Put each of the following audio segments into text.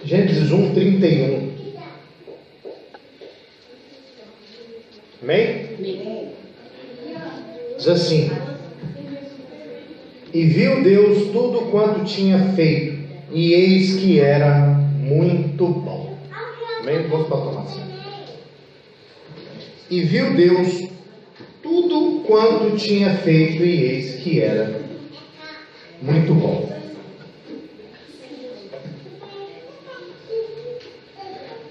Gênesis 1:31. Amém? Diz assim: e viu Deus tudo quanto tinha feito, e eis que era muito bom. Amém? Vamos para a tomação. E viu Deus tudo quanto tinha feito, e eis que era muito bom.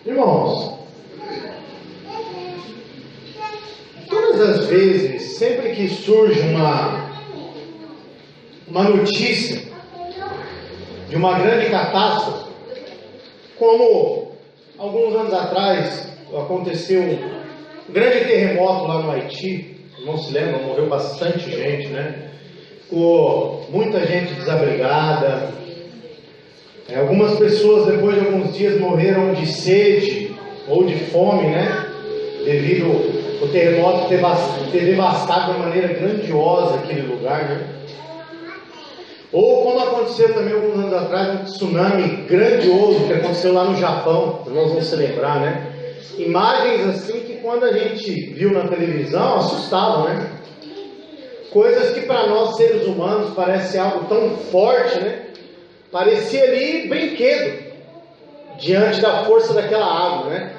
Irmãos, todas as vezes, sempre que surge uma notícia de uma grande catástrofe, como alguns anos atrás aconteceu um grande terremoto lá no Haiti, não se lembra, morreu bastante gente, né? Ficou muita gente desabrigada. Algumas pessoas depois de alguns dias morreram de sede ou de fome, né? Devido ao terremoto ter devastado de uma maneira grandiosa aquele lugar, né? Ou como aconteceu também alguns anos atrás, um tsunami grandioso que aconteceu lá no Japão, nós vamos se lembrar, né? Imagens assim que quando a gente viu na televisão assustavam, né? Coisas que para nós seres humanos parece algo tão forte, né? Parecia ali brinquedo diante da força daquela água, né?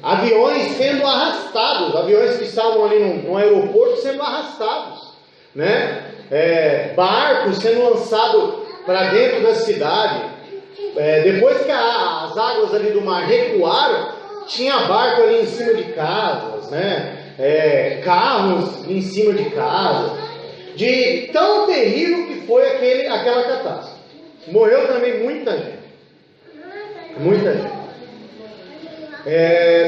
Aviões sendo arrastados, aviões que estavam ali no aeroporto sendo arrastados, né? Barcos sendo lançados para dentro da cidade. Depois que as águas ali do mar recuaram, tinha barco ali em cima de casas, né? Carros em cima de casas. De tão terrível que foi aquela catástrofe. Morreu também muita gente. Muita gente.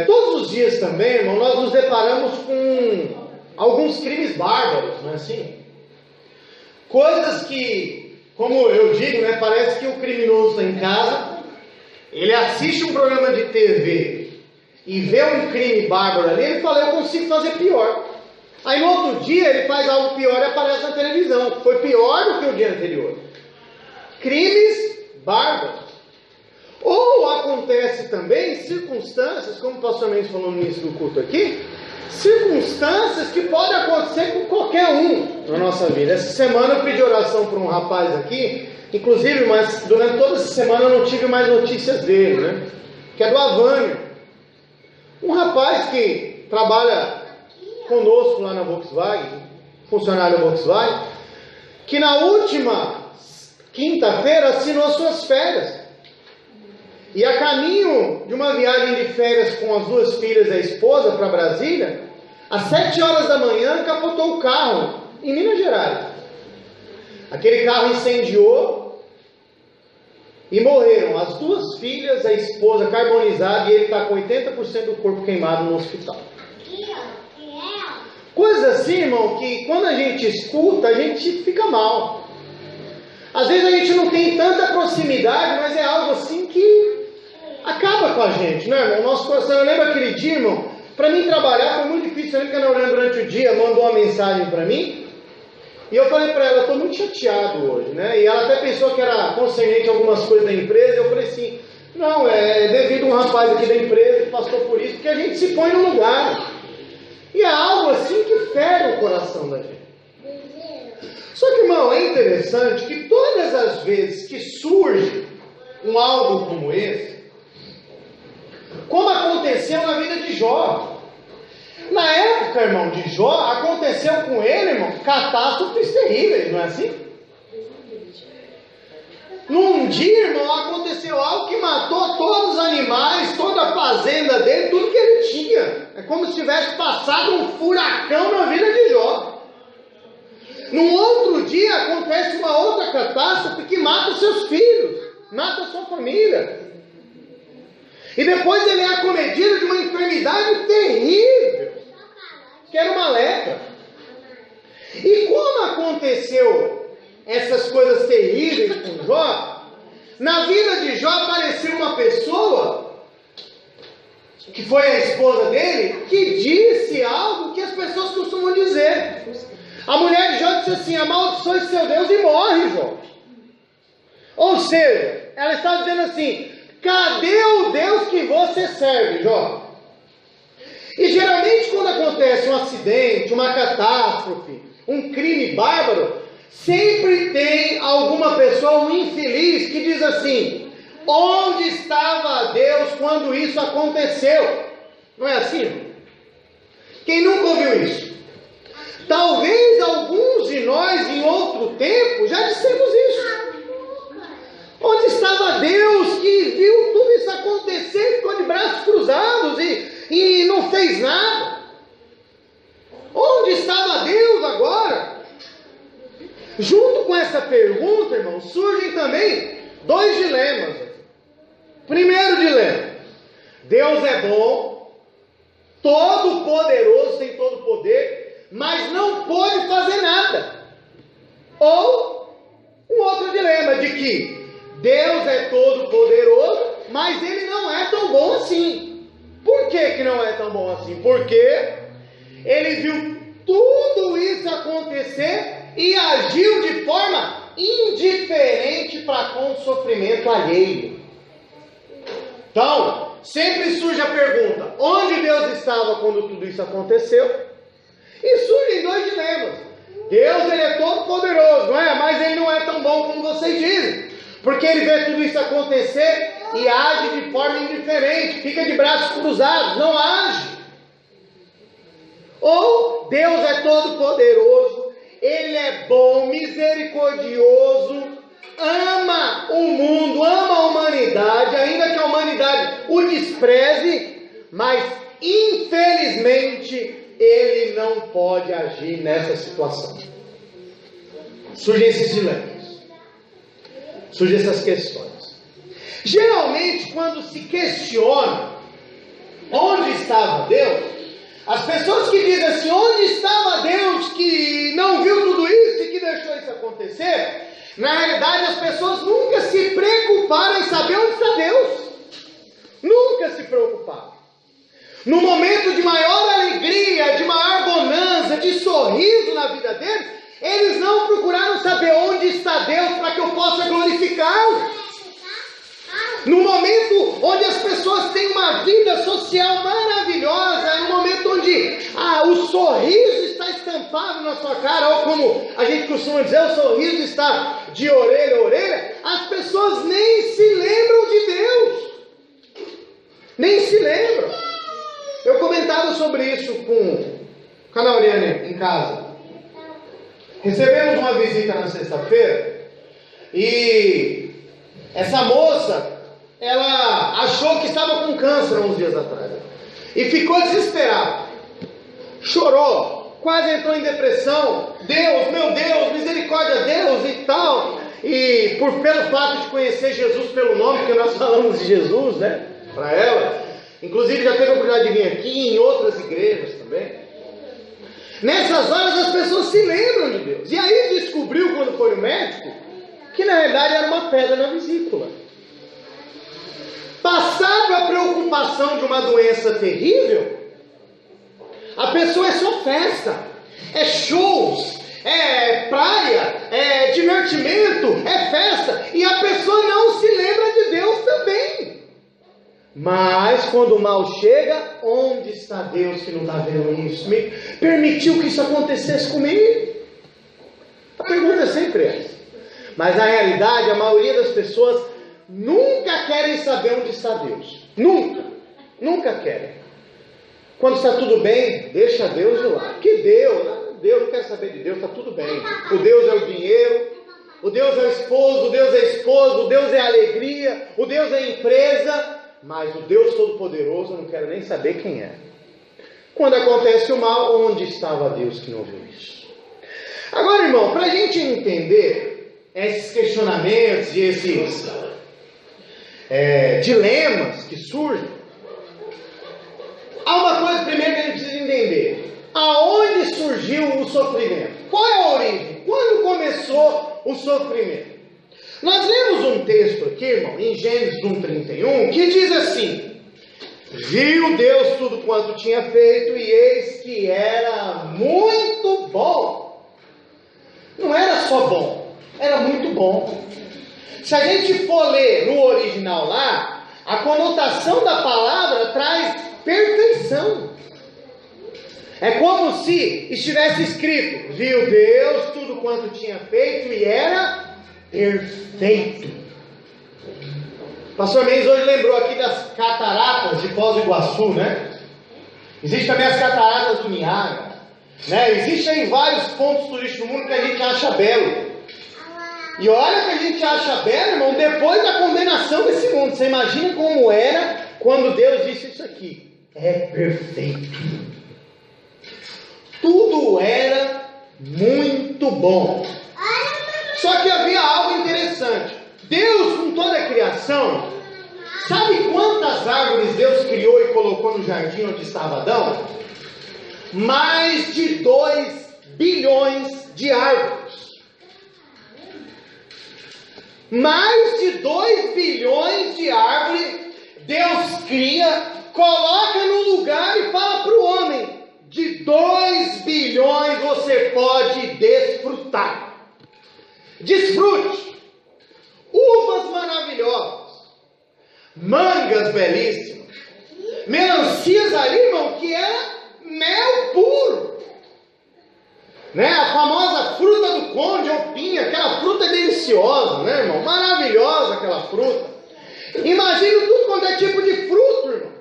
Todos os dias também, irmão, nós nos deparamos com alguns crimes bárbaros, não é assim? Coisas que, como eu digo, né, parece que o criminoso está em casa, ele assiste um programa de TV e vê um crime bárbaro ali, ele fala, eu consigo fazer pior. Aí no outro dia ele faz algo pior e aparece na televisão. Foi pior do que o dia anterior. Crimes bárbaros. Ou acontece também circunstâncias, como o pastor Mendes falou no início do culto aqui, circunstâncias que podem acontecer com qualquer um na nossa vida. Essa semana eu pedi oração para um rapaz aqui, inclusive, mas durante toda essa semana eu não tive mais notícias dele, né? Que é do Avânio. Um rapaz que trabalha conosco lá na Volkswagen, funcionário da Volkswagen, que na última quinta-feira assinou suas férias. E a caminho de uma viagem de férias com as duas filhas e a esposa para Brasília, às 7 horas da manhã capotou o carro em Minas Gerais. Aquele carro incendiou e morreram as duas filhas, a esposa carbonizada, e ele está com 80% do corpo queimado no hospital. Coisas assim, irmão, que quando a gente escuta, a gente fica mal. Às vezes a gente não tem tanta proximidade, mas é algo assim que acaba com a gente, né, irmão? Nosso coração, eu lembro aquele dia, irmão, para mim trabalhar foi muito difícil. Eu lembro que a Naurana durante o dia mandou uma mensagem para mim, e eu falei para ela, eu estou muito chateado hoje, né? E ela até pensou que era concernente a algumas coisas da empresa. Eu falei assim, não, é devido a um rapaz aqui da empresa que passou por isso, porque a gente se põe no lugar. E é algo assim que fere o coração da gente. Só que, irmão, é interessante que todas as vezes que surge um algo como esse, como aconteceu na vida de Jó. Na época, irmão, de Jó, aconteceu com ele, irmão, catástrofes terríveis, não é assim? Num dia, irmão, aconteceu algo que matou todos os animais, toda a fazenda dele, tudo que ele tinha. É como se tivesse passado um furacão na vida de Jó. Num outro dia acontece uma outra catástrofe que mata os seus filhos, mata a sua família. E depois ele é acometido de uma enfermidade terrível, que era uma lepra. E como aconteceu essas coisas terríveis com Jó, na vida de Jó apareceu uma pessoa, que foi a esposa dele, que disse algo que as pessoas costumam dizer. A mulher de Jó disse assim, amaldiçoe seu Deus e morre, Jó. Ou seja, ela está dizendo assim, cadê o Deus que você serve, Jó? E geralmente quando acontece um acidente, uma catástrofe, um crime bárbaro, sempre tem alguma pessoa, um infeliz, que diz assim: onde estava Deus quando isso aconteceu? Não é assim? Quem nunca ouviu isso? Talvez alguns de nós em outro tempo já dissemos isso. Onde estava Deus que viu tudo isso acontecer, ficou de braços cruzados e não fez nada? Onde estava Deus agora? Junto com essa pergunta, irmão, surgem também dois dilemas. Primeiro dilema: Deus é bom, todo poderoso, tem todo o poder, mas não pode fazer nada. Ou um outro dilema de que Deus é todo poderoso, mas Ele não é tão bom assim. Por que não é tão bom assim? Porque Ele viu tudo isso acontecer e agiu de forma indiferente para com o sofrimento alheio. Então, sempre surge a pergunta: onde Deus estava quando tudo isso aconteceu? E surgem dois dilemas. Deus, Ele é todo poderoso, não é? Mas Ele não é tão bom como vocês dizem, porque Ele vê tudo isso acontecer e age de forma indiferente, fica de braços cruzados, não age. Ou Deus é todo poderoso, Ele é bom, misericordioso, ama o mundo, ama a humanidade, ainda que a humanidade o despreze, mas infelizmente Ele não pode agir nessa situação. Surgem esses dilemas, surgem essas questões. Geralmente, quando se questiona onde estava Deus, as pessoas que dizem assim: onde estava Deus que não viu tudo isso e que deixou isso acontecer? Na realidade, as pessoas nunca se preocuparam em saber onde está Deus. Nunca se preocuparam. No momento de maior alegria, de maior bonança, de sorriso na vida deles, eles não procuraram saber onde está Deus para que eu possa glorificá-lo. No momento onde as pessoas têm uma vida social maravilhosa, no momento onde o sorriso está estampado na sua cara, ou como a gente costuma dizer, o sorriso está de orelha a orelha, as pessoas nem se lembram de Deus. Nem se lembram. Eu comentava sobre isso com a Nauriane em casa. Recebemos uma visita na sexta-feira e essa moça, ela achou que estava com câncer uns dias atrás e ficou desesperada, chorou, quase entrou em depressão. Deus, meu Deus, misericórdia, Deus e tal. E pelo fato de conhecer Jesus pelo nome, porque nós falamos de Jesus, né, para ela, inclusive já teve a oportunidade de vir aqui em outras igrejas também. Nessas horas as pessoas se lembram de Deus. E aí descobriu, quando foi no médico, que na realidade era uma pedra na vesícula. Passado a preocupação de uma doença terrível, a pessoa é só festa, é shows, é praia, é divertimento, é festa, e a pessoa não se lembra de Deus também. Mas quando o mal chega, onde está Deus que não está vendo isso? Me permitiu que isso acontecesse comigo? A pergunta é sempre essa. Mas na realidade, a maioria das pessoas nunca querem saber onde está Deus. Nunca querem. Quando está tudo bem, deixa Deus de lado. Que Deus? Deus não quer saber de Deus, está tudo bem. O Deus é o dinheiro, o Deus é o esposo, o Deus é a esposa, o Deus é a alegria, o Deus é a empresa, mas o Deus Todo-Poderoso eu não quero nem saber quem é. Quando acontece o mal, onde estava Deus que não viu isso? Agora, irmão, para a gente entender esses questionamentos e esses dilemas que surgem, há uma coisa primeiro que a gente precisa entender: aonde surgiu o sofrimento? Qual é a origem? Quando começou o sofrimento? Nós lemos um texto aqui, irmão, em Gênesis 1:31, que diz assim: viu Deus tudo quanto tinha feito, e eis que era muito bom. Não era só bom, era muito bom. Se a gente for ler no original lá, a conotação da palavra traz perfeição. É como se estivesse escrito: viu Deus tudo quanto tinha feito e era perfeito. O pastor Mendes hoje lembrou aqui das cataratas de Foz do Iguaçu, né? Existem também as cataratas do Niágara, né? Existem vários pontos turísticos do mundo que a gente acha belo. E olha que a gente acha belo, irmão, depois da condenação desse mundo. Você imagina como era quando Deus disse isso aqui: é perfeito. Tudo era muito bom. Só que havia algo interessante. Deus, com toda a criação, sabe quantas árvores Deus criou e colocou no jardim onde estava Adão? Mais de 2 bilhões de árvores. Mais de 2 bilhões de árvores Deus cria, coloca no lugar e fala para o homem: de 2 bilhões você pode desfrutar. Desfrute. Uvas maravilhosas, mangas belíssimas, melancias ali, irmão, que era mel puro, né? A famosa fruta do conde ou pinha, aquela fruta deliciosa, né, irmão? Maravilhosa aquela fruta. Imagina tudo quanto é tipo de fruto, irmão.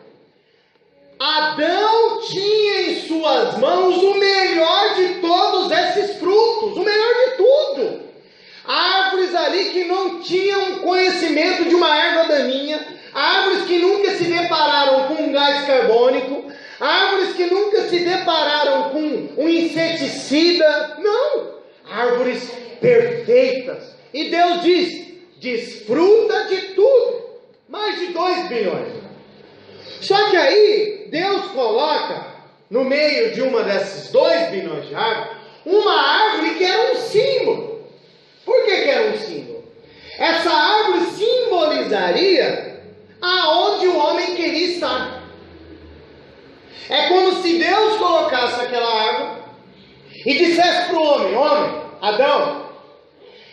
Adão tinha em suas mãos o melhor de todos esses frutos, o melhor de tudo. Árvores ali que não tinham conhecimento de uma erva daninha, árvores que nunca se depararam com um gás carbônico, árvores que nunca se depararam com um inseticida, não, árvores perfeitas. E Deus diz: desfruta de tudo, mais de 2 bilhões. Só que aí Deus coloca no meio de uma desses 2 bilhões de árvores uma árvore que era um símbolo. Por que era um símbolo? Essa árvore simbolizaria aonde o homem queria estar. É como se Deus colocasse aquela árvore e dissesse para o homem: homem, Adão,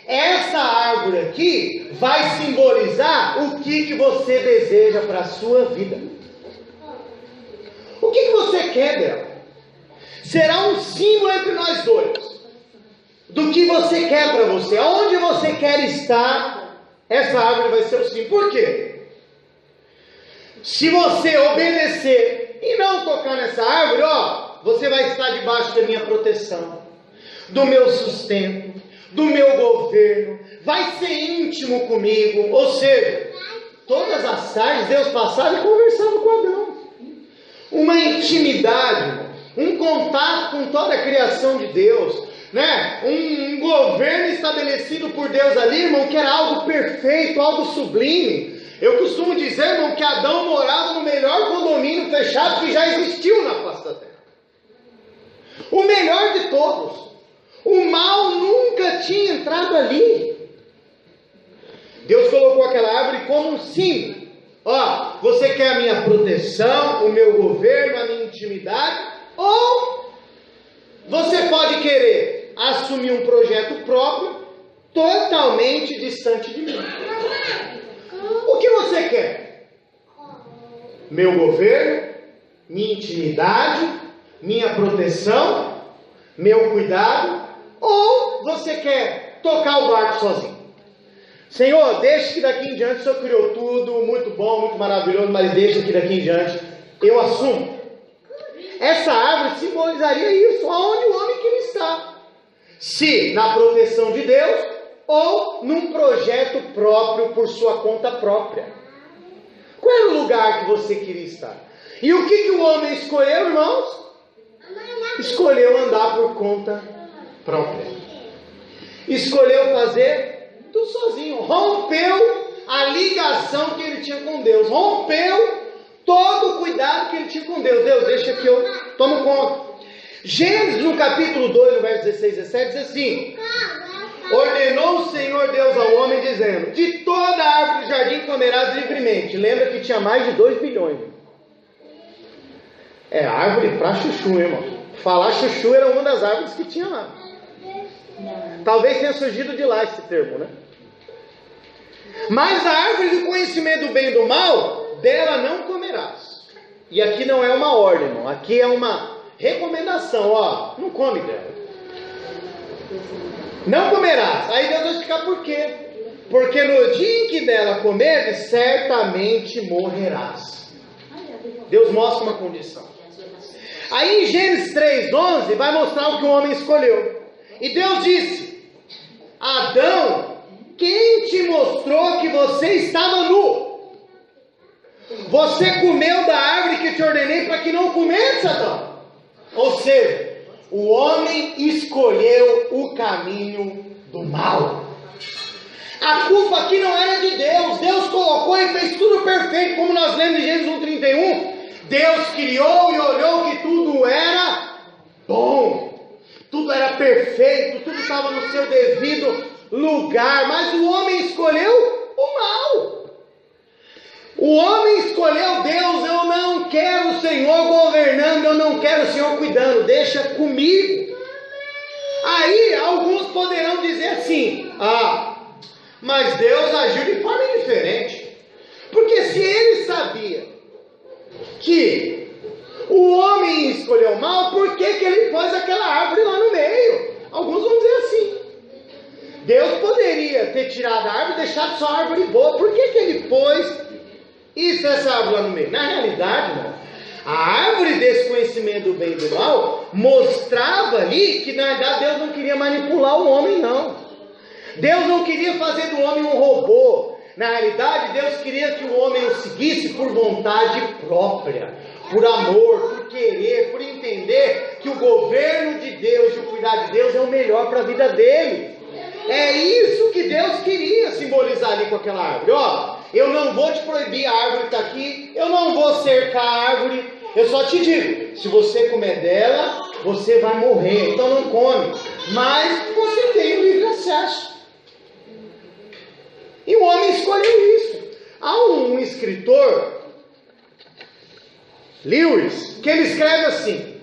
essa árvore aqui vai simbolizar o que você deseja para a sua vida. O que você quer dela? Será um símbolo entre nós dois do que você quer para você, aonde você quer estar. Essa árvore vai ser o símbolo. Por quê? Se você obedecer e não tocar nessa árvore, você vai estar debaixo da minha proteção, do meu sustento, do meu governo, vai ser íntimo comigo. Ou seja, todas as tardes Deus passava e conversava com Adão. Uma intimidade, um contato com toda a criação de Deus, né? Um governo estabelecido por Deus ali, irmão, que era algo perfeito, algo sublime. Eu costumo dizer, irmão, que Adão morava no melhor condomínio fechado que já existiu na face da terra. O melhor de todos. O mal nunca tinha entrado ali. Deus colocou aquela árvore como um símbolo. Você quer a minha proteção, o meu governo, a minha intimidade? Ou você pode querer assumir um projeto próprio, totalmente distante de mim? O que você quer? Meu governo, minha intimidade, minha proteção, meu cuidado? Ou você quer tocar o barco sozinho? Senhor, deixa que daqui em diante o Senhor criou tudo, muito bom, muito maravilhoso, mas deixa que daqui em diante eu assumo. Essa árvore simbolizaria isso, aonde o homem queria estar. Se na proteção de Deus, ou num projeto próprio por sua conta própria. Qual era o lugar que você queria estar? E o que o homem escolheu, irmãos? Escolheu andar por conta própria. Escolheu fazer tudo sozinho. Rompeu a ligação que ele tinha com Deus. Rompeu todo o cuidado que ele tinha com Deus. Deus, deixa que eu tomo conta. Gênesis, no capítulo 2, no verso 16 e 17, diz assim: ordenou o Senhor Deus ao homem, dizendo: de toda a árvore do jardim comerás livremente. Lembra que tinha mais de 2 bilhões. É árvore para chuchu, irmão. Falar chuchu era uma das árvores que tinha lá. Talvez tenha surgido de lá esse termo, né? Mas a árvore do conhecimento do bem e do mal dela não comerás. E aqui não é uma ordem, irmão. Aqui é uma recomendação, ó. Não come dela. Não comerás. Aí Deus vai explicar por quê. Porque no dia em que dela comeres, certamente morrerás. Deus mostra uma condição. Aí em Gênesis 3:11 vai mostrar o que o homem escolheu. E Deus disse: Adão, quem te mostrou que você estava nu? Você comeu da árvore que te ordenei para que não comesse, Adão. Ou seja, o homem escolheu o caminho do mal. A culpa aqui não era de Deus. Deus colocou e fez tudo perfeito, como nós lemos em Gênesis 1:31. Deus criou e olhou que tudo era bom. Tudo era perfeito, tudo estava no seu devido lugar. Mas o homem escolheu o mal. O homem escolheu Deus. Eu não quero o Senhor governando, eu não quero o Senhor cuidando, deixa comigo. Aí alguns poderão dizer assim: mas Deus agiu de forma diferente. Porque se ele sabia que o homem escolheu mal, por que ele pôs aquela árvore lá no meio? Alguns vão dizer assim: Deus poderia ter tirado a árvore e deixado só a árvore boa. Por que ele pôs essa árvore lá no meio? Na realidade, não. A árvore desse conhecimento do bem e do mal mostrava ali que na verdade Deus não queria manipular o homem, não. Deus não queria fazer do homem um robô. Na realidade, Deus queria que o homem o seguisse por vontade própria, por amor, por querer, por entender que o governo de Deus e o cuidar de Deus é o melhor para a vida dele. É isso que Deus queria simbolizar ali com aquela árvore. Eu não vou te proibir, a árvore está aqui, eu não vou cercar a árvore, eu só te digo, se você comer dela, você vai morrer, então não come. Mas você tem o livre acesso. E o homem escolheu isso. Há um escritor, Lewis, que ele escreve assim: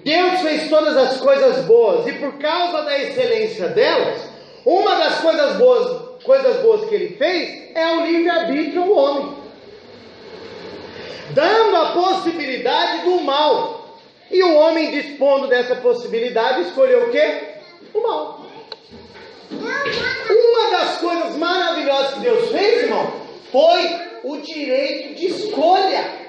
Deus fez todas as coisas boas, e por causa da excelência delas, uma das coisas boas que ele fez é o livre-arbítrio ao homem, dando a possibilidade do mal. E o homem, dispondo dessa possibilidade, escolheu o quê? O mal. Uma das coisas maravilhosas que Deus fez, irmão, foi o direito de escolha.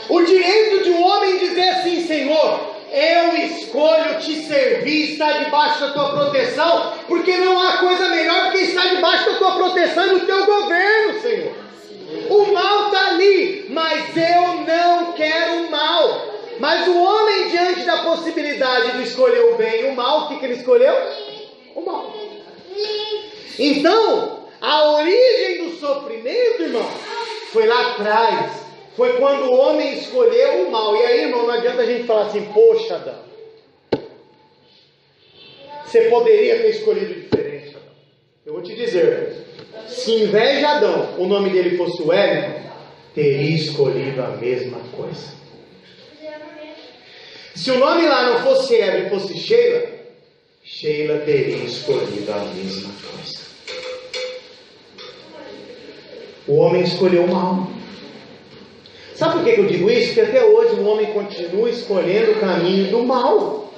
O direito de um homem dizer assim: Senhor, eu escolho te servir, estar debaixo da tua proteção, porque não há coisa melhor do que estar debaixo da tua proteção e do teu governo, Senhor. O mal está ali, mas eu não quero o mal. Mas o homem, diante da possibilidade de escolher o bem e o mal, o que ele escolheu? O mal. Então, a origem do sofrimento, irmão, foi lá atrás. Foi quando o homem escolheu o mal. E aí, irmão, não adianta a gente falar assim: poxa, Adão, você poderia ter escolhido diferente, Adão. Eu vou te dizer, se em vez de Adão o nome dele fosse Wellington, teria escolhido a mesma coisa. Se o nome lá não fosse Eva e fosse Sheila, Sheila teria escolhido a mesma coisa. O homem escolheu o mal. Sabe por que eu digo isso? Porque até hoje o homem continua escolhendo o caminho do mal.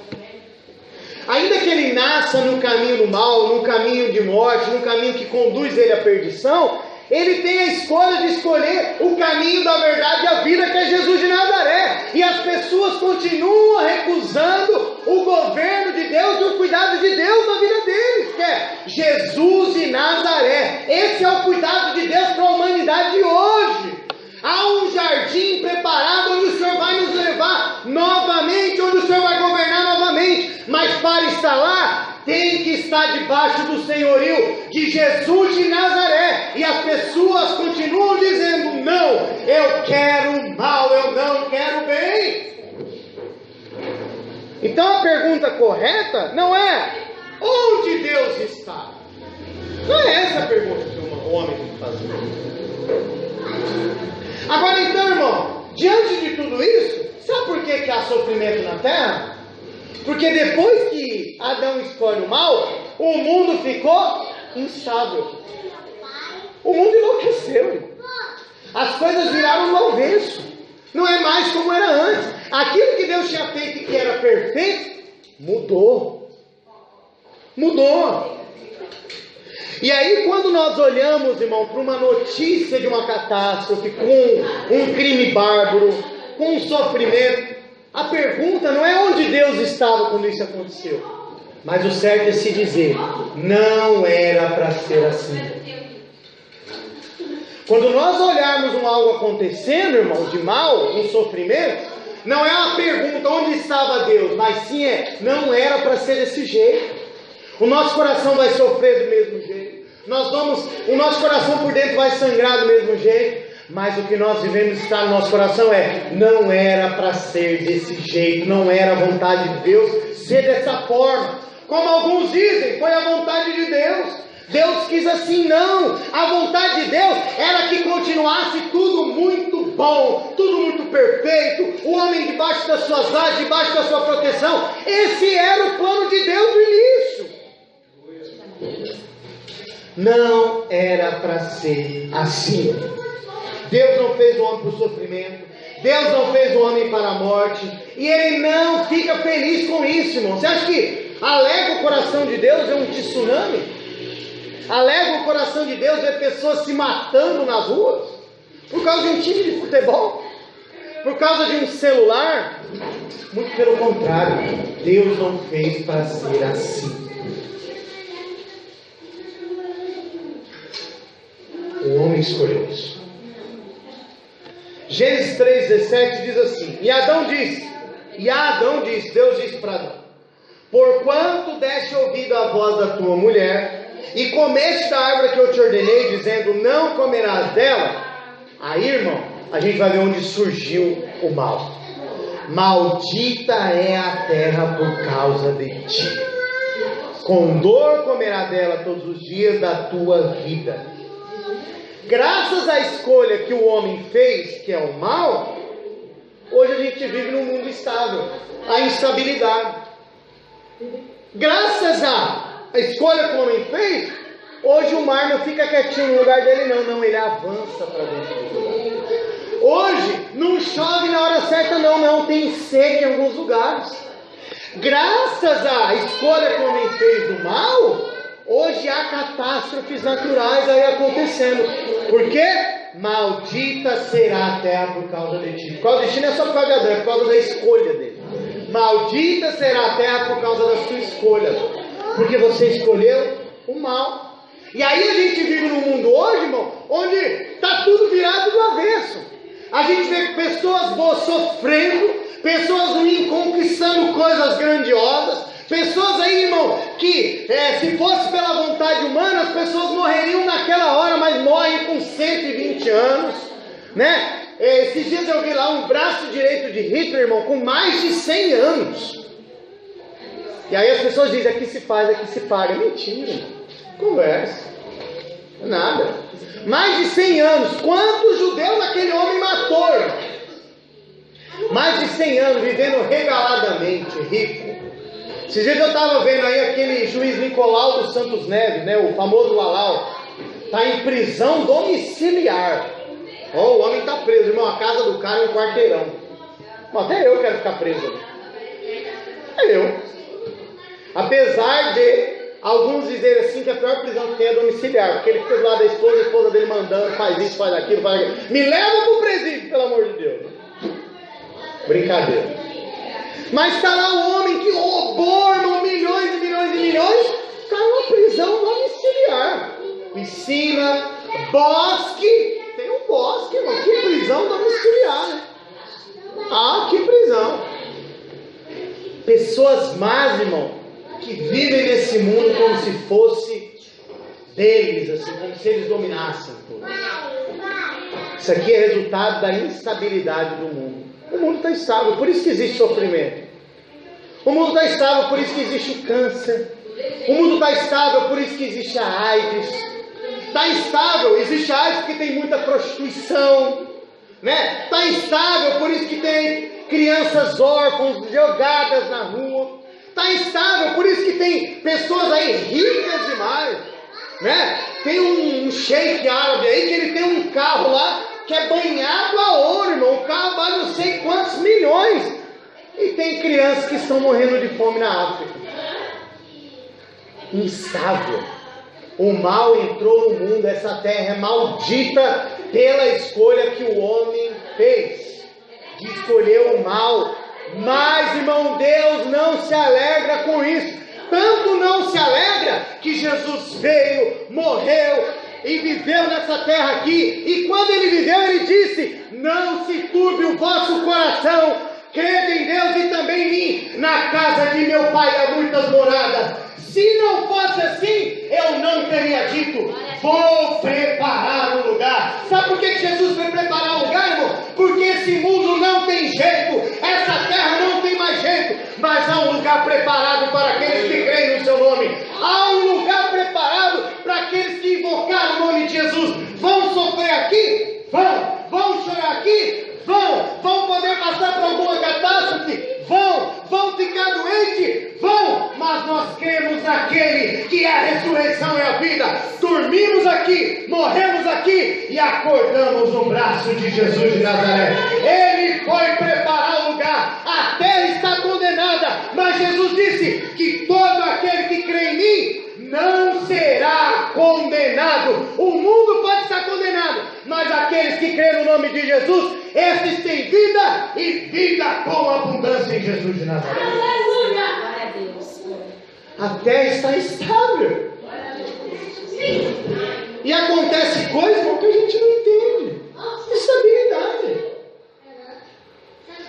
Ainda que ele nasça no caminho do mal, num caminho de morte, num caminho que conduz ele à perdição, ele tem a escolha de escolher o caminho da verdade e a vida, que é Jesus de Nazaré. E as pessoas continuam recusando o governo de Deus e o cuidado de Deus na vida deles, que é Jesus de Nazaré. Esse é o cuidado de Deus para a humanidade de hoje. Há um jardim preparado onde o Senhor vai nos levar novamente, onde o Senhor vai governar novamente. Mas para estar lá, tem que estar debaixo do senhorio de Jesus de Nazaré. E as pessoas continuam dizendo: não, eu quero o mal, eu não quero o bem. Então a pergunta correta não é onde Deus está. Não é essa a pergunta que o homem tem que fazer. Agora então, irmão, diante de tudo isso, sabe por que há sofrimento na terra? Porque depois que Adão escolhe o mal, o mundo ficou instável. O mundo enlouqueceu, irmão. As coisas viraram do avesso. Não é mais como era antes. Aquilo que Deus tinha feito e que era perfeito, mudou. Mudou. E aí quando nós olhamos, irmão, para uma notícia de uma catástrofe, com um crime bárbaro, com um sofrimento, a pergunta não é onde Deus estava quando isso aconteceu. Mas o certo é se dizer, não era para ser assim. Quando nós olharmos algo acontecendo, irmão, de mal, um sofrimento, não é uma pergunta onde estava Deus, mas sim não era para ser desse jeito. O nosso coração vai sofrer do mesmo jeito. O nosso coração por dentro vai sangrar do mesmo jeito. Mas o que nós devemos estar no nosso coração não era para ser desse jeito, não era a vontade de Deus ser dessa forma. Como alguns dizem, foi a vontade de Deus. Deus quis assim, não. A vontade de Deus era que continuasse tudo muito bom, tudo muito perfeito, o homem debaixo das suas asas, debaixo da sua proteção. Esse era o plano de Deus no início. Não era para ser assim. Deus não fez o homem para o sofrimento. Deus não fez o homem para a morte. E Ele não fica feliz com isso, irmão. Você acha que alega o coração de Deus é um tsunami? Alega o coração de Deus ver pessoas se matando nas ruas? Por causa de um time de futebol? Por causa de um celular? Muito pelo contrário. Deus não fez para ser assim. O homem escolheu isso. Gênesis 3,17 diz assim: E Adão disse, Deus disse para Adão: Porquanto deste ouvido à voz da tua mulher, e comeste da árvore que eu te ordenei, dizendo, não comerás dela. Aí, irmão, a gente vai ver onde surgiu o mal. Maldita é a terra por causa de ti. Com dor comerá dela todos os dias da tua vida. Graças à escolha que o homem fez, que é o mal, hoje a gente vive num mundo instável, a instabilidade. Graças à escolha que o homem fez, hoje o mar não fica quietinho no lugar dele, não, ele avança para dentro do lugar. Hoje não chove na hora certa, não, tem seca em alguns lugares. Graças à escolha que o homem fez do mal, hoje há catástrofes naturais aí acontecendo. Por quê? Maldita será a terra por causa de ti. Por causa de ti não é só por causa de Adão, é por causa da escolha dele. Maldita será a terra por causa da sua escolha. Porque você escolheu o mal. E aí a gente vive num mundo hoje, irmão, onde está tudo virado do avesso. A gente vê pessoas boas sofrendo, pessoas ruins conquistando coisas grandiosas, pessoas aí, irmão, que se fosse pela vontade humana, as pessoas morreriam naquela hora, mas morrem com 120 anos, né? Esses dias eu vi lá um braço direito de Hitler, irmão, com mais de 100 anos. E aí as pessoas dizem, aqui se faz, aqui se paga. Mentira, conversa, nada. Mais de 100 anos, quantos judeus aquele homem matou, irmão? Mais de 100 anos, vivendo regaladamente, rico. Esses dias eu estava vendo aí aquele juiz Nicolau dos Santos Neves, né, o famoso Lalau, está em prisão domiciliar. O homem está preso, irmão, a casa do cara é um quarteirão. Até eu quero ficar preso ali. Eu. Apesar de alguns dizerem assim que a pior prisão que tem é domiciliar, porque ele fica do lado da esposa, a esposa dele mandando, faz isso, faz aquilo, faz aquilo. Me leva para o presídio, pelo amor de Deus. Brincadeira. Mas está lá o homem que roubou, irmão, milhões e milhões e milhões, está numa prisão domiciliar. Piscina, bosque, tem um bosque, irmão, que prisão domiciliar, né? Ah, que prisão. Pessoas más, irmão, que vivem nesse mundo como se fosse deles, assim, como se eles dominassem tudo. Isso aqui é resultado da instabilidade do mundo. O mundo está instável, por isso que existe sofrimento. O mundo está instável, por isso que existe o câncer. O mundo está instável, por isso que existe a AIDS. Está instável, existe a AIDS porque tem muita prostituição, né? Está instável, por isso que tem crianças órfãs jogadas na rua. Está instável, por isso que tem pessoas aí ricas demais, né? Tem um sheik árabe aí que ele tem um carro lá que é banhado a ouro, irmão. O carro vale não sei quantos milhões. E tem crianças que estão morrendo de fome na África. Instável. O mal entrou no mundo, essa terra é maldita pela escolha que o homem fez, de escolher o mal. Mas, irmão, Deus não se alegra com isso. Tanto não se alegra que Jesus veio, morreu e viveu nessa terra aqui. E quando ele viveu, ele disse: não se turbe o vosso coração, crede em Deus e também em mim. Na casa de meu pai há muitas moradas. Se não fosse assim, eu não teria dito: vou preparar um lugar. Sabe por que Jesus foi preparar um lugar, irmão? Porque esse mundo não tem jeito, essa terra não tem mais jeito, mas há um lugar preparado para aqueles que creem no seu nome. Há um lugar preparado para aqueles que invocaram o nome de Jesus. Vão sofrer aqui? Vão. Vão chorar aqui? Vão poder passar por alguma catástrofe? Vão ficar doentes? Vão, mas nós cremos naquele que é a ressurreição e a vida. Dormimos aqui, morremos aqui e acordamos no braço de Jesus de Nazaré. Ele foi preparar o lugar. A terra está condenada, mas Jesus disse que todo aquele que crê em mim não será condenado. O mundo pode estar condenado, mas aqueles que creem no nome de Jesus, esses têm vida e vida com abundância em Jesus de Nazaré. Aleluia! Glória a Deus. A terra está estável. E acontece coisas que a gente não entende. Estabilidade.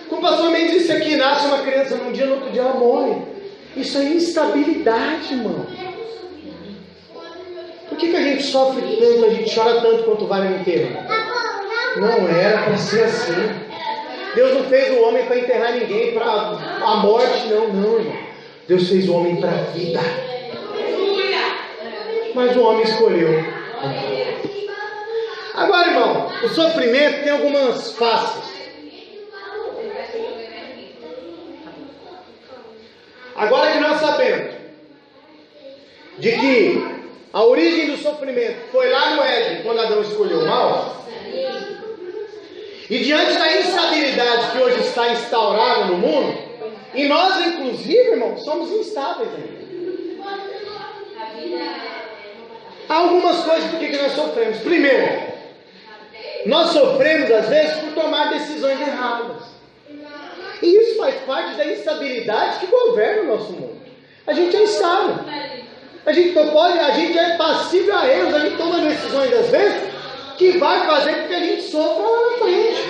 Como o pastor Mendes disse aqui, nasce uma criança num dia, no outro dia ela morre. Isso é instabilidade, irmão. Por que a gente sofre tanto, a gente chora tanto quanto vai no enterro? Não era para ser assim. Deus não fez o homem para enterrar ninguém, para a morte, não, irmão. Deus fez o homem para a vida. Mas o homem escolheu. Agora, irmão, o sofrimento tem algumas faces. Agora que nós sabemos de que a origem do sofrimento foi lá no Éden, quando Adão escolheu o mal, e diante da instabilidade que hoje está instaurada no mundo, e nós, inclusive, irmão, somos instáveis ainda. Há algumas coisas por que nós sofremos. Primeiro, nós sofremos às vezes por tomar decisões erradas. E isso faz parte da instabilidade que governa o nosso mundo. A gente é instável. A gente é passível a erros, a gente toma decisões às vezes que vai fazer com que a gente sofra lá na frente.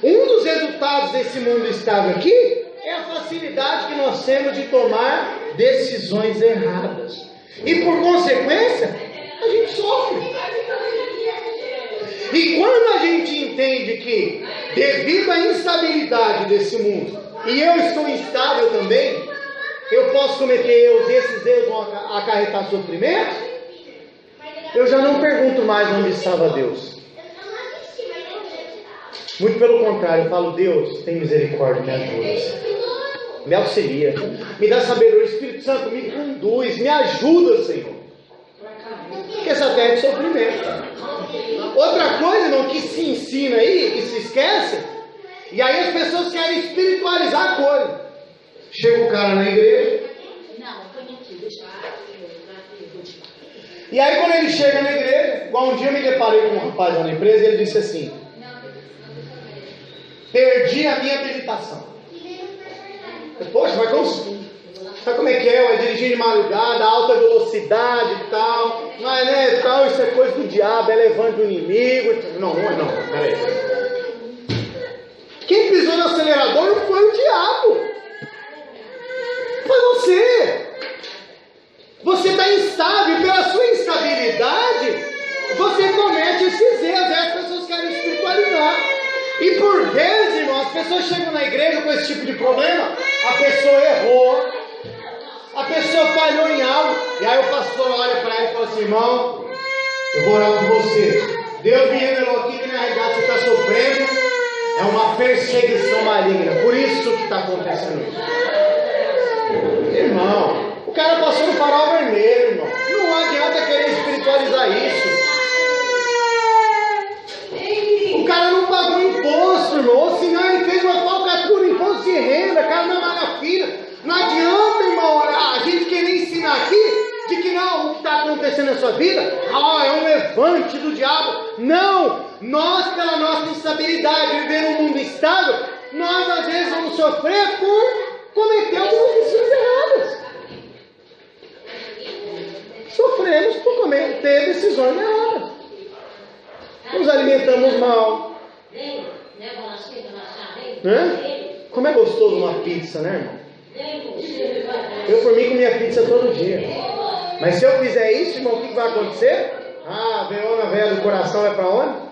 Um dos resultados desse mundo estável aqui é a facilidade que nós temos de tomar decisões erradas. E por consequência, a gente sofre. E quando a gente entende que, devido à instabilidade desse mundo, e eu estou instável também, eu posso cometer erros e esses erros vão acarretar sofrimento, eu já não pergunto mais onde estava Deus. Muito pelo contrário, eu falo: Deus, tem misericórdia, me ajuda, me auxilia, me dá sabedoria, Espírito Santo, me conduz, me ajuda, Senhor. Porque essa terra é de sofrimento. Outra coisa, irmão, que se ensina aí, que se esquece, e aí as pessoas querem espiritualizar a coisa. Chega o cara na igreja. E aí quando ele chega na igreja, igual um dia eu me deparei com um rapaz lá na empresa, e ele disse assim: perdi a minha habilitação. Poxa, mas como? Sabe como é que é? Vai dirigir de madrugada, alta velocidade e tal. Mas né, tal, isso é coisa do diabo, é levando o inimigo. Não, peraí. Quem pisou no acelerador não foi o diabo. Foi você. Você está instável, pela sua instabilidade, você comete esses erros. Aí as pessoas querem espiritualizar. E por vezes, irmão, as pessoas chegam na igreja com esse tipo de problema. A pessoa errou, a pessoa falhou em algo, e aí o pastor olha para ela e fala assim: irmão, eu vou orar por você. Deus me revelou aqui que na realidade você está sofrendo é uma perseguição maligna. Por isso que está acontecendo isso. Irmão, o cara passou no farol vermelho, irmão. Não adianta querer espiritualizar isso. sua vida, é um levante do diabo. Não! Nós, pela nossa instabilidade, viver num mundo instável, nós às vezes vamos sofrer por cometer algumas decisões erradas. Sofremos por cometer decisões erradas. Nos alimentamos mal. Como é gostoso uma pizza, né, irmão? Eu, por mim, comia pizza todo dia. Mas se eu fizer isso, irmão, o que vai acontecer? A Verona velha do coração vai para onde?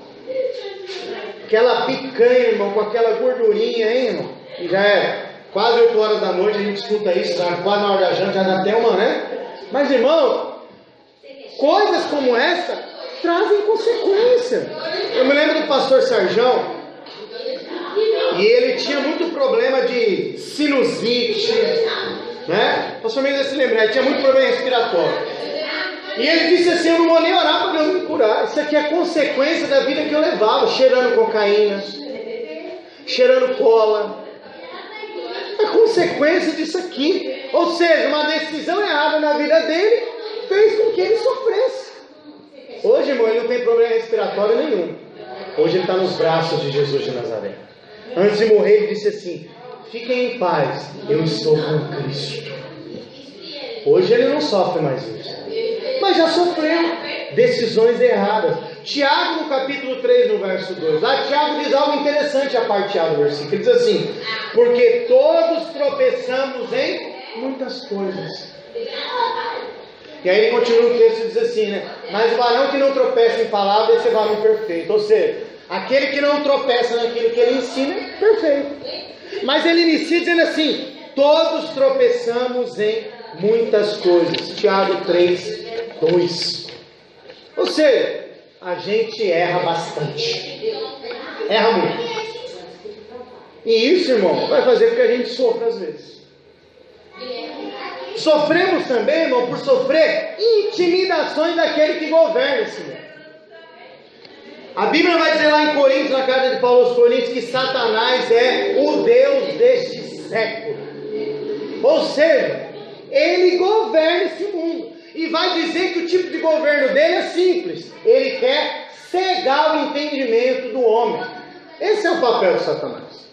Aquela picanha, irmão, com aquela gordurinha, hein, irmão? E já é quase 8 horas da noite, a gente escuta isso, já quase na hora da janta, já dá até uma, né? Mas, irmão, coisas como essa trazem consequência. Eu me lembro do pastor Sarjão, e ele tinha muito problema de sinusite, né? O pastor Mendes deve se lembrar, ele tinha muito problema respiratório. E ele disse assim: eu não vou nem orar para Deus me curar. Isso aqui é consequência da vida que eu levava, cheirando cocaína, cheirando cola. É consequência disso aqui. Ou seja, uma decisão errada na vida dele fez com que ele sofresse. Hoje, irmão, ele não tem problema respiratório nenhum. Hoje ele está nos braços de Jesus de Nazaré. Antes de morrer, ele disse assim: fiquem em paz, eu estou com Cristo. Hoje ele não sofre mais isso, mas já sofreu decisões erradas. Tiago, no capítulo 3, no verso 2, lá Tiago diz algo interessante a parte A do versículo. Ele diz assim: porque todos tropeçamos em muitas coisas. E aí ele continua o texto e diz assim, né? Mas o varão que não tropeça em palavra, esse é varão perfeito. Ou seja, aquele que não tropeça naquilo que ele ensina, é perfeito. Mas ele inicia dizendo assim: todos tropeçamos em muitas coisas. Tiago 3, 2. Ou seja, a gente erra bastante. Erra muito. E isso, irmão, vai fazer com que a gente sofra às vezes. Sofremos também, irmão, por sofrer intimidações daquele que governa esse mundo. A Bíblia vai dizer lá em Coríntios, na carta de Paulo aos Coríntios, que Satanás é o Deus deste século. Ou seja, ele governa esse mundo. E vai dizer que o tipo de governo dele é simples. Ele quer cegar o entendimento do homem. Esse é o papel de Satanás.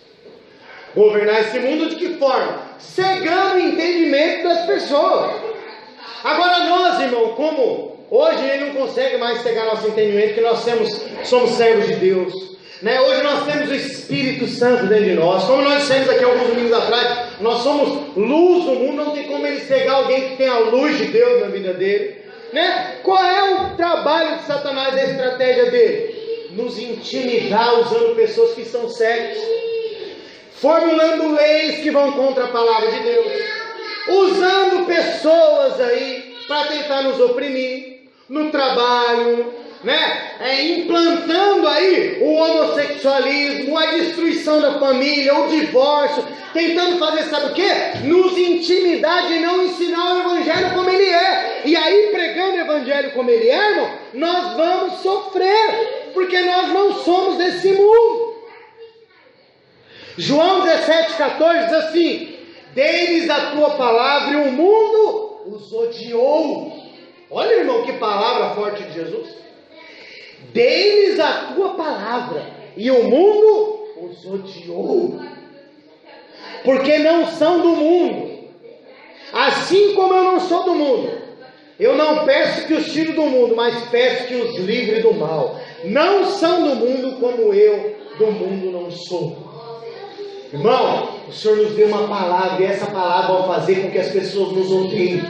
Governar esse mundo de que forma? Cegando o entendimento das pessoas. Agora nós, irmão, como hoje ele não consegue mais cegar nosso entendimento, que nós somos servos de Deus, né? Hoje nós temos o Espírito Santo dentro de nós. Como nós dissemos aqui alguns domingos atrás, nós somos luz do mundo. Não tem como ele cegar alguém que tem a luz de Deus na vida dele, né? Qual é o trabalho de Satanás, a estratégia dele? Nos intimidar usando pessoas que são cegas, formulando leis que vão contra a palavra de Deus, usando pessoas aí para tentar nos oprimir no trabalho, né? Implantando aí o homossexualismo, a destruição da família, o divórcio, tentando fazer, sabe o quê? Nos intimidar de não ensinar o evangelho como ele é. E aí, pregando o evangelho como ele é, irmão, nós vamos sofrer, porque nós não somos desse mundo. João 17,14 diz assim: dei-lhes a tua palavra e o mundo os odiou. Olha, irmão, que palavra forte de Jesus. Dei-lhes a tua palavra e o mundo os odiou, porque não são do mundo, assim como eu não sou do mundo. Eu não peço que os tire do mundo, mas peço que os livre do mal. Não são do mundo, como eu do mundo não sou. Irmão, o Senhor nos deu uma palavra, e essa palavra vai fazer com que as pessoas nos odeiem,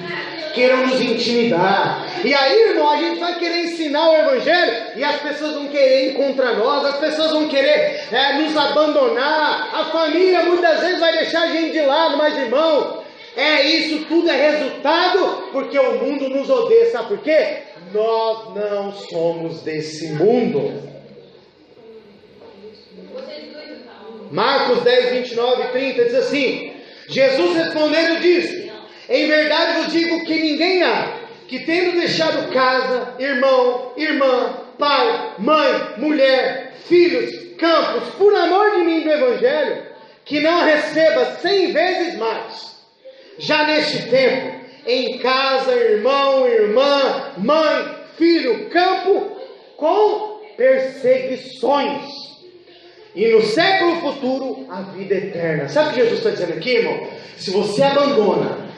queiram nos intimidar. E aí, irmão, a gente vai querer ensinar o evangelho, e as pessoas vão querer ir contra nós, as pessoas vão querer nos abandonar, a família muitas vezes vai deixar a gente de lado. Mas, irmão, isso tudo é resultado porque o mundo nos odeia. Sabe por quê? Nós não somos desse mundo. Marcos 10, 29 e 30 diz assim: Jesus respondendo disse: em verdade vos digo que ninguém há que, tendo deixado casa, irmão, irmã, pai, mãe, mulher, filhos, campos, por amor de mim do evangelho, que não receba 100 vezes mais, já neste tempo, em casa, irmão, irmã, mãe, filho, campo com perseguições. E no século futuro, a vida eterna. Sabe o que Jesus está dizendo aqui, irmão? Se você abandona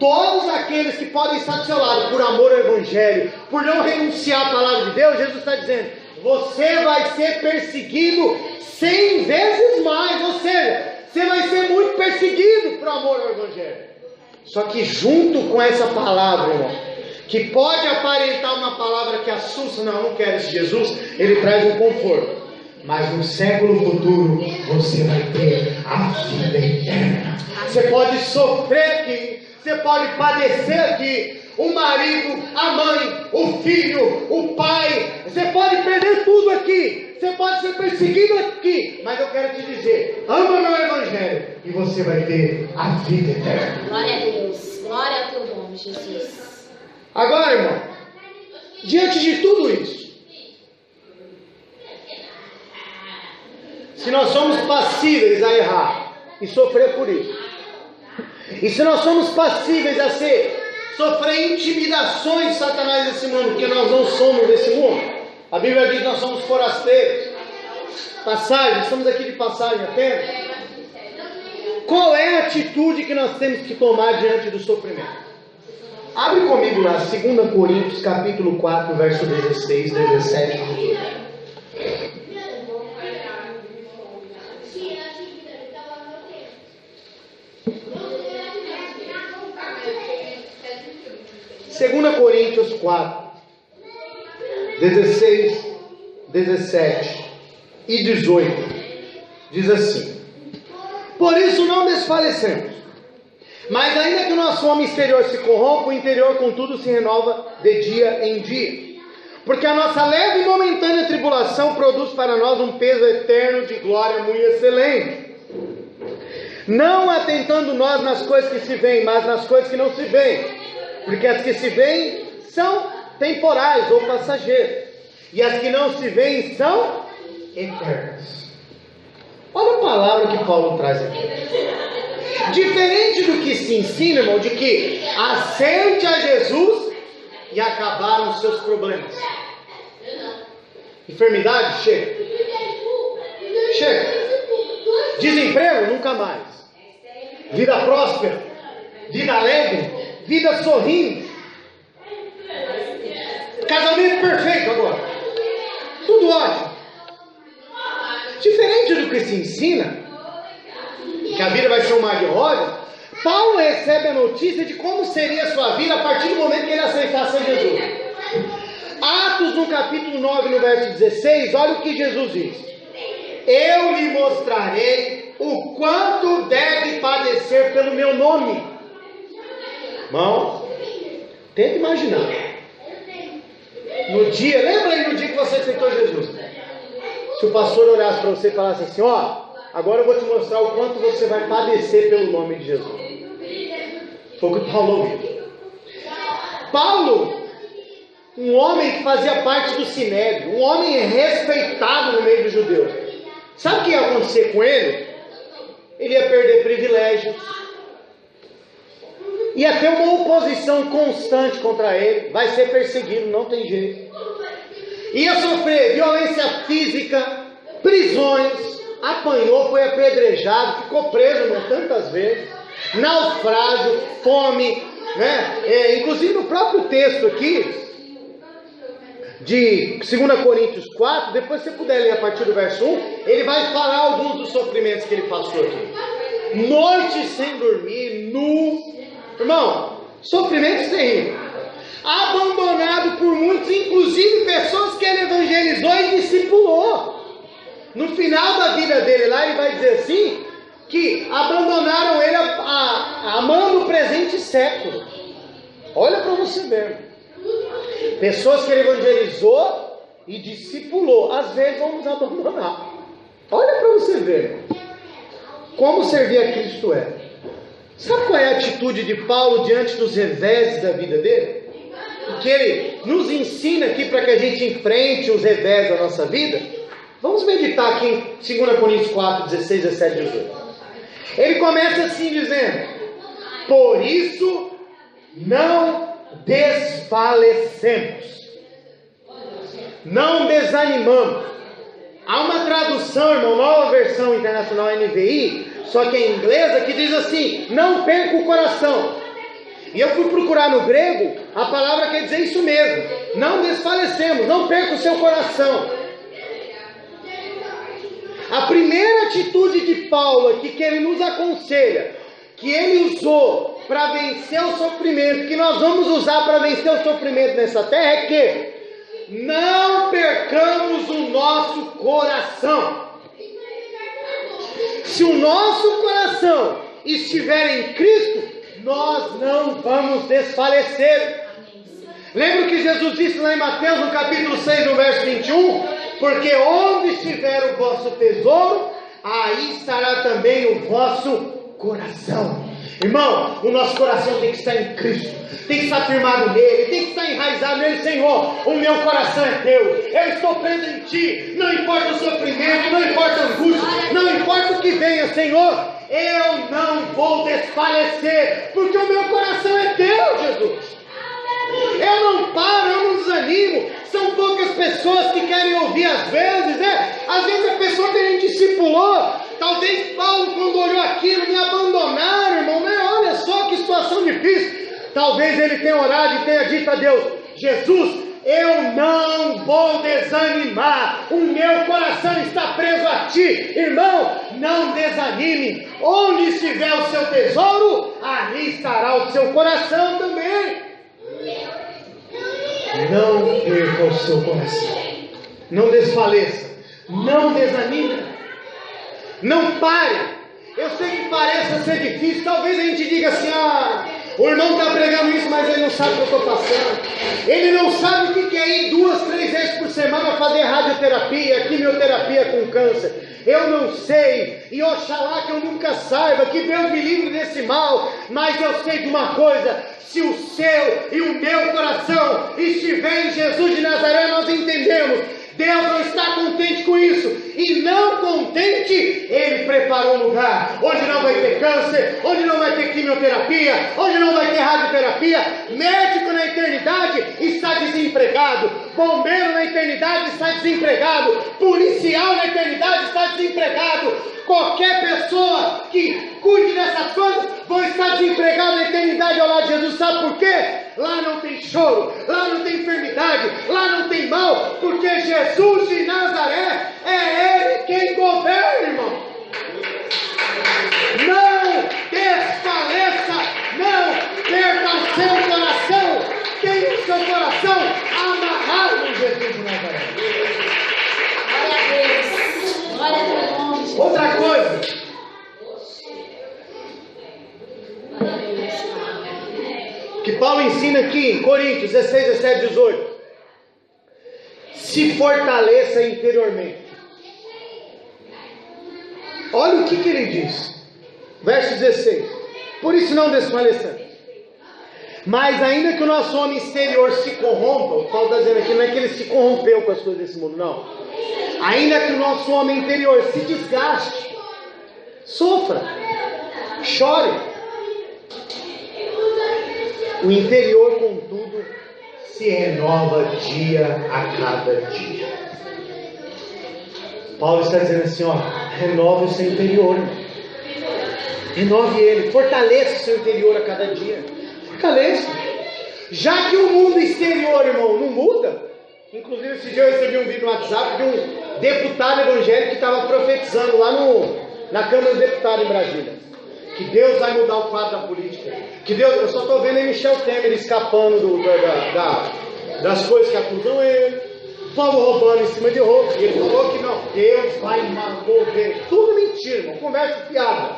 todos aqueles que podem estar do seu lado por amor ao Evangelho, por não renunciar à palavra de Deus, Jesus está dizendo, você vai ser perseguido 100 vezes mais. Ou seja, você vai ser muito perseguido por amor ao Evangelho. Só que junto com essa palavra, irmão, que pode aparentar uma palavra que assusta, não quero esse Jesus, ele traz um conforto. Mas no século futuro, você vai ter a vida eterna. Você pode sofrer aqui, você pode padecer aqui, o marido, a mãe, o filho, o pai, você pode perder tudo aqui, você pode ser perseguido aqui, mas eu quero te dizer, ama meu Evangelho e você vai ter a vida eterna. Glória a Deus, glória ao teu nome, Jesus. Agora, irmão, diante de tudo isso, se nós somos passíveis a errar e sofrer por isso, e se nós somos passíveis a sofrer intimidações de Satanás desse mundo, porque nós não somos desse mundo, a Bíblia diz que nós somos forasteiros, passagem, estamos aqui de passagem apenas. Qual é a atitude que nós temos que tomar diante do sofrimento? Abre comigo lá, 2 Coríntios capítulo 4, verso 16, 17 e 18. Segunda Coríntios 4, 16, 17 e 18, diz assim: por isso não desfalecemos, mas ainda que o nosso homem exterior se corrompa, o interior contudo se renova de dia em dia, porque a nossa leve e momentânea tribulação produz para nós um peso eterno de glória muito excelente, não atentando nós nas coisas que se veem, mas nas coisas que não se veem, porque as que se veem são temporais ou passageiras, e as que não se veem são eternas. Olha a palavra que Paulo traz aqui. Diferente do que se ensina, irmão, de que aceite a Jesus e acabaram os seus problemas. Enfermidade? Chega. Chega. Desemprego? Nunca mais. Vida próspera? Vida alegre? Vida sorrindo? Casamento perfeito agora? Tudo ótimo. Diferente do que se ensina, que a vida vai ser um mar de rosas, Paulo recebe a notícia de como seria a sua vida a partir do momento que ele aceitasse a Jesus. Atos no capítulo 9, no verso 16, olha o que Jesus diz: eu lhe mostrarei o quanto deve padecer pelo meu nome. Irmão, tenta imaginar. No dia, lembra aí no dia que você aceitou Jesus? Se o pastor olhasse para você e falasse assim: ó, agora eu vou te mostrar o quanto você vai padecer pelo nome de Jesus. Foi o que Paulo ouviu. Paulo, um homem que fazia parte do Sinédrio, um homem respeitado no meio dos judeus. Sabe o que ia acontecer com ele? Ele ia perder privilégios, ia ter uma oposição constante contra ele, vai ser perseguido, não tem jeito. Ia sofrer violência física, prisões, apanhou, foi apedrejado, ficou preso tantas vezes, naufrágio, fome, né? Inclusive no próprio texto aqui, de 2 Coríntios 4, depois se você puder ler a partir do verso 1, ele vai falar alguns dos sofrimentos que ele passou aqui. Noite sem dormir, nu, irmão, sofrimentos terríveis. Abandonado por muitos, inclusive pessoas que ele evangelizou e discipulou. No final da vida dele lá, ele vai dizer assim, que abandonaram ele amando o presente século. Olha para você ver. Pessoas que ele evangelizou e discipulou, às vezes vão nos abandonar. Olha para você ver como servir a Cristo é. Sabe qual é a atitude de Paulo diante dos reveses da vida dele? Que ele nos ensina aqui para que a gente enfrente os revés da nossa vida. Vamos meditar aqui em 2 Coríntios 4, 16, 17 e 18. Ele começa assim dizendo: por isso não desfalecemos. não desanimamos. Há uma tradução, irmão, nova versão internacional NVI, só que é inglesa, que diz assim: não perca o coração. E eu fui procurar no grego, a palavra quer dizer isso mesmo: não desfalecemos, não perca o seu coração. A primeira atitude de Paulo aqui, que ele nos aconselha, que ele usou para vencer o sofrimento, que nós vamos usar para vencer o sofrimento nessa terra, é que não percamos o nosso coração. Se o nosso coração estiver em Cristo, nós não vamos desfalecer. Lembra que Jesus disse lá em Mateus, no capítulo 6, no verso 21? Porque onde estiver o vosso tesouro, aí estará também o vosso coração. Irmão, o nosso coração tem que estar em Cristo, tem que estar firmado nele, tem que estar enraizado nele. Senhor, o meu coração é teu, eu estou preso em ti, não importa o sofrimento, não importa a angústia, não importa o que venha, Senhor, eu não vou desfalecer, porque o meu coração é teu, Jesus. Eu não paro, eu não desanimo. São poucas pessoas que querem ouvir às vezes, né? Às vezes a pessoa que a gente discipulou, talvez Paulo, quando olhou aquilo, me abandonaram, irmão, né? Olha só que situação difícil. Talvez ele tenha orado e tenha dito a Deus: Jesus, eu não vou desanimar, o meu coração está preso a ti. Irmão, não desanime. Onde estiver o seu tesouro, ali estará o seu coração também. Não perca o seu coração, não desfaleça, não desanime, não pare. Eu sei que parece ser difícil, talvez a gente diga assim: o irmão está pregando isso, mas ele não sabe o que eu estou passando. Ele não sabe o que é ir 2, 3 vezes por semana fazer radioterapia, quimioterapia com câncer. Eu não sei, e oxalá que eu nunca saiba, que Deus me livre desse mal. Mas eu sei de uma coisa: se o seu e o meu coração estiver em Jesus de Nazaré, nós entendemos, Deus não está contente com isso, e não contente, Ele preparou um lugar onde não vai ter câncer, onde não vai ter quimioterapia, onde não vai ter radioterapia. Médico na eternidade está desempregado, bombeiro na eternidade está desempregado, policial na eternidade está desempregado. Qualquer pessoa que cuide dessas coisas vai estar desempregado na eternidade ao lado de Jesus. Sabe por quê? Lá não tem choro, lá não tem enfermidade, lá não tem mal, porque Jesus de Nazaré é Ele quem governa, irmão. Não desfaleça, não perca o seu coração. Tenha o seu coração amarrado no Jesus de Nazaré. Glória a Deus. Glória a Deus. Outra coisa, que Paulo ensina aqui em Coríntios 16, 17, 18: se fortaleça interiormente. Olha o que ele diz, verso 16: por isso não desfaleçamos. Mas ainda que o nosso homem exterior se corrompa, o Paulo está dizendo aqui, não é que ele se corrompeu com as coisas desse mundo, não. Ainda que o nosso homem interior se desgaste, sofra, chore, o interior, contudo, se renova dia a cada dia. Paulo está dizendo assim: renove o seu interior, renove ele, fortaleça o seu interior a cada dia, fortaleça. Já que o mundo exterior, irmão, não muda. Inclusive, esse dia eu recebi um vídeo no WhatsApp de um deputado evangélico que estava profetizando lá na Câmara dos Deputados em Brasília, que Deus vai mudar o quadro da política, que Deus, eu só estou vendo aí Michel Temer escapando das coisas que acusam ele, o povo roubando em cima de roubo, e ele falou que não, Deus vai mover. Tudo mentira, irmão, conversa fiada.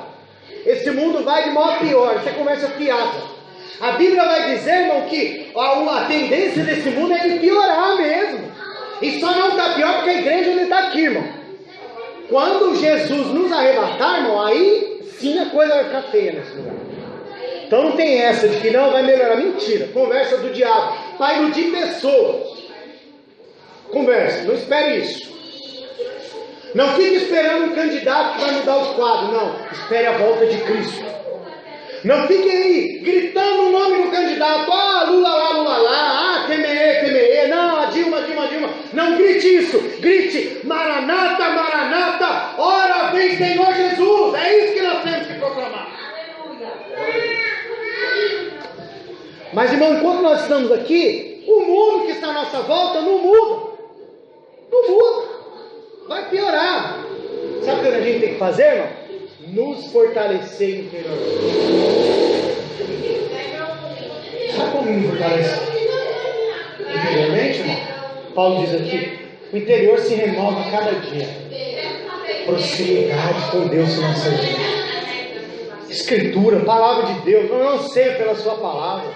Esse mundo vai de mal a pior, isso é conversa fiada. A Bíblia vai dizer, irmão, que a tendência desse mundo é de piorar mesmo. E só não está pior porque a igreja não está aqui, irmão. Quando Jesus nos arrebatar, irmão, aí sim a coisa vai ficar feia nesse lugar. Então não tem essa de que não vai melhorar. Mentira, conversa do diabo para iludir pessoas. Conversa, não espere isso. Não fique esperando um candidato que vai mudar os quadros, não. Espere a volta de Cristo. Não fiquem aí gritando o nome do candidato: Lula lá, Lula lá, Temer, Temer. Não, Dilma. Não grite isso. Grite, Maranata, Maranata, ora vem Senhor Jesus. É isso que nós temos que proclamar. Mas, irmão, enquanto nós estamos aqui, o mundo que está à nossa volta não muda. Não muda. Vai piorar. Sabe o que a gente tem que fazer, irmão? Nos fortalecer interiormente. Sabe como me fortalecer interiormente, irmão? Paulo diz aqui, o interior se renova a cada dia. Proximidade com Deus na nossa vida. Escritura, palavra de Deus. Eu não sei pela sua palavra.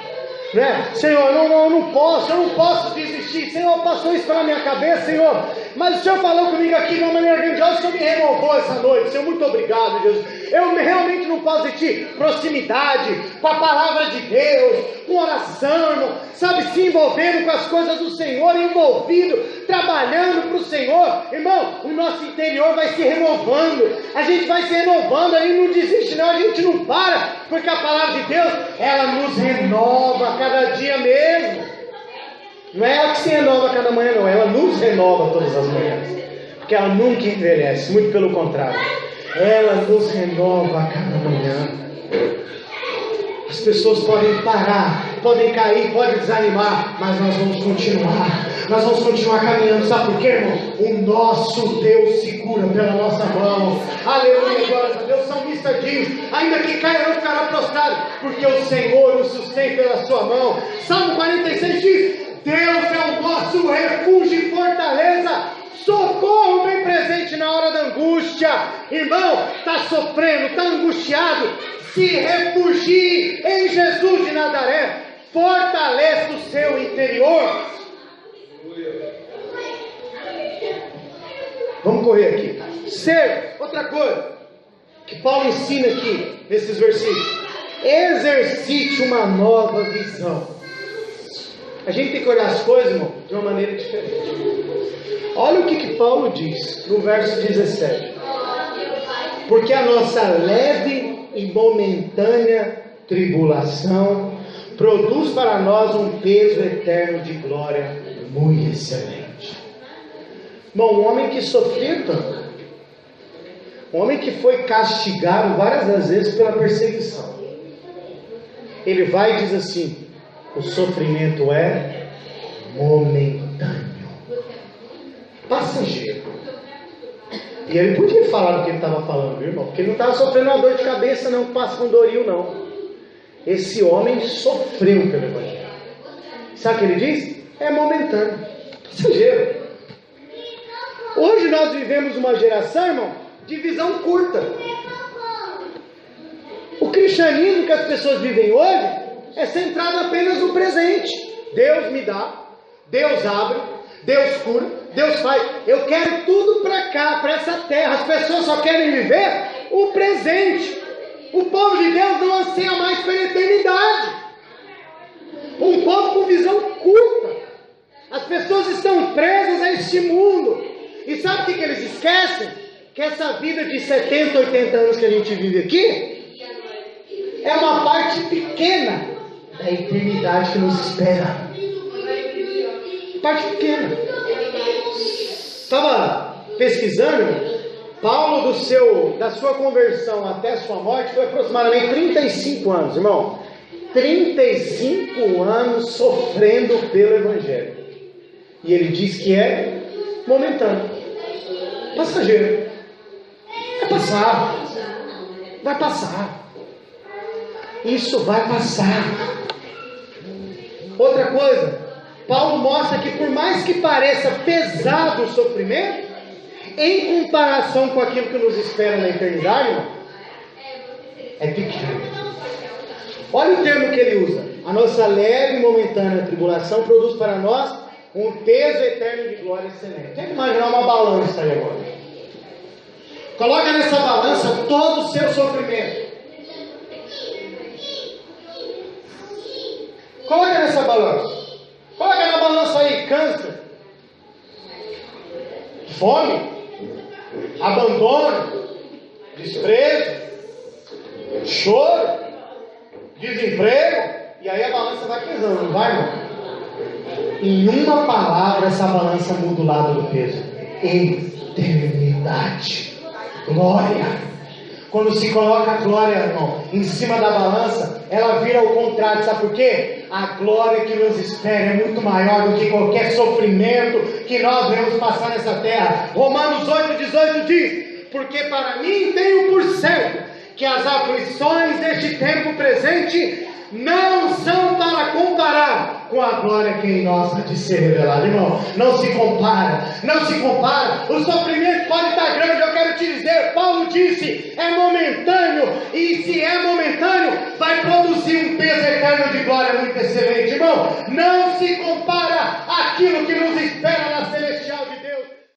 Né? Senhor, eu não posso desistir. Senhor, passou isso pela minha cabeça, Senhor. Mas o Senhor falou comigo aqui de uma maneira grandiosa. O Senhor me renovou essa noite. Senhor, muito obrigado, Jesus. Eu realmente não posso desistir. Proximidade com a palavra de Deus, com oração, irmão. Sabe, se envolvendo com as coisas do Senhor, envolvido, trabalhando para o Senhor. Irmão, o nosso interior vai se renovando. A gente vai se renovando. A gente não desiste, não. A gente não para. Porque a palavra de Deus, ela nos renova cada dia mesmo. Não é ela que se renova cada manhã, não. Ela nos renova todas as manhãs. Porque ela nunca envelhece. Muito pelo contrário. Ela nos renova a cada manhã. As pessoas podem parar, podem cair, podem desanimar, mas nós vamos continuar. Nós vamos continuar caminhando. Sabe por quê, irmão? O nosso Deus segura pela nossa mão. Aleluia, glória a Deus. O salmista diz, ainda que caia não ficará prostrado, porque o Senhor o sustém pela sua mão. Salmo 46 diz, Deus é o nosso refúgio e fortaleza, socorro bem presente na hora da angústia. Irmão, está sofrendo, está angustiado, se refugie em Jesus de Nazaré, fortaleça o seu interior. Vamos correr aqui. Ser, outra coisa que Paulo ensina aqui nesses versículos, exercite uma nova visão. A gente tem que olhar as coisas, irmão, de uma maneira diferente. Olha o que Paulo diz no verso 17. Porque a nossa leve e momentânea tribulação produz para nós um peso eterno de glória muito excelente. Bom, um homem que sofreu tanto, um homem que foi castigado várias vezes pela perseguição, ele vai e diz assim, o sofrimento é momentâneo, passageiro. E ele podia falar do que ele estava falando, viu, irmão? Porque ele não estava sofrendo uma dor de cabeça, não, que passa com doril, não. Esse homem sofreu pelo Evangelho. Sabe o que ele diz? É momentâneo, passageiro. Hoje nós vivemos uma geração, irmão, de visão curta. O cristianismo que as pessoas vivem hoje é centrado apenas no presente. Deus me dá, Deus abre, Deus cura, Deus faz. Eu quero tudo para cá, para essa terra. As pessoas só querem viver o presente. O povo de Deus não anseia mais pela eternidade. Um povo com visão curta. As pessoas estão presas a este mundo. E sabe o que eles esquecem? Que essa vida de 70, 80 anos que a gente vive aqui é uma parte pequena da eternidade que nos espera. Parte pequena. Estava pesquisando, Paulo da sua conversão até a sua morte foi aproximadamente 35 anos, irmão. 35 anos sofrendo pelo Evangelho. E ele diz que é momentâneo, passageiro. Vai passar. Vai passar. Isso vai passar. Outra coisa, Paulo mostra que por mais que pareça pesado o sofrimento, em comparação com aquilo que nos espera na eternidade, irmão, é pequeno. Olha o termo que ele usa. A nossa leve e momentânea tribulação produz para nós um peso eterno de glória excelente. Tenta imaginar uma balança aí agora. Coloca nessa balança todo o seu sofrimento. Coloca nessa balança. Coloca na balança aí câncer, fome, abandono, desprezo, choro, desemprego. E aí a balança vai pesando, não vai, irmão? Em uma palavra, essa balança muda o lado do peso. Eternidade. Glória. Quando se coloca a glória, irmão, em cima da balança, ela vira o contrário. Sabe por quê? A glória que nos espera é muito maior do que qualquer sofrimento que nós vamos passar nessa terra. Romanos 8,18 diz: porque para mim tenho por certo que as aflições deste tempo presente não são para comparar com a glória que em nós há de ser revelada. Irmão, não se compara, não se compara. O sofrimento pode estar grande, eu quero te dizer, Paulo disse, é momentâneo, e se é momentâneo, vai produzir um peso eterno de glória muito excelente. Irmão, não se compara aquilo que nos espera na celestial